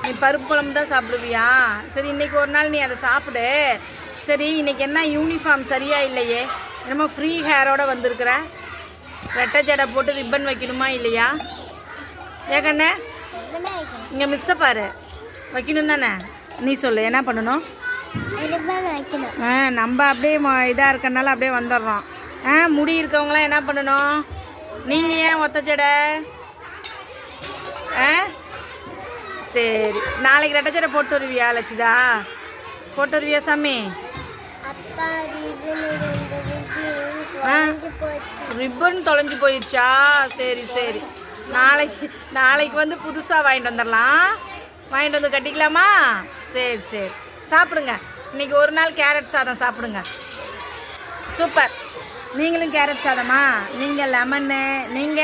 நீ பருப்பு குழம்பு தான் சாப்பிடுவியா? சரி, இன்னைக்கு ஒரு நாள் நீ அதை சாப்பிடு. சரி, இன்னைக்கு என்ன யூனிஃபார்ம் சரியா இல்லையே? என்னமோ ஃப்ரீ ஹேரோட வந்திருக்கிற. ரெட்டை ஜடை போட்டு ரிப்பன் வைக்கணுமா இல்லையா? ஏக்கண்ணே, இங்கே மிஸ்ஸை பாரு. வைக்கணும் தானே? நீ சொல்லு, என்ன பண்ணணும்? நம்ம அப்படியே இதாக இருக்கனால அப்படியே வந்துடுறோம். முடி இருக்கவங்களாம் என்ன பண்ணணும்? நீங்கள் ஏன் ஒத்த ஜடை? சரி, நாளைக்கு ரெட்டை ஜடை போட்டு வருவியா லட்சிதா? போட்டு வருவியா சாமி? ரிப்பன் தொலைஞ்சு போயிடுச்சா? சரி சரி, நாளைக்கு வந்து புதுசாக வாங்கிட்டு வந்துடலாம். வாங்கிட்டு வந்து கட்டிக்கலாமா? சரி சரி, சாப்பிடுங்க. இன்னைக்கு ஒரு நாள் கேரட் சாதம் சாப்பிடுங்க. சூப்பர். நீங்களும் கேரட் சாதமா? நீங்கள் லெமன்னு, நீங்கள்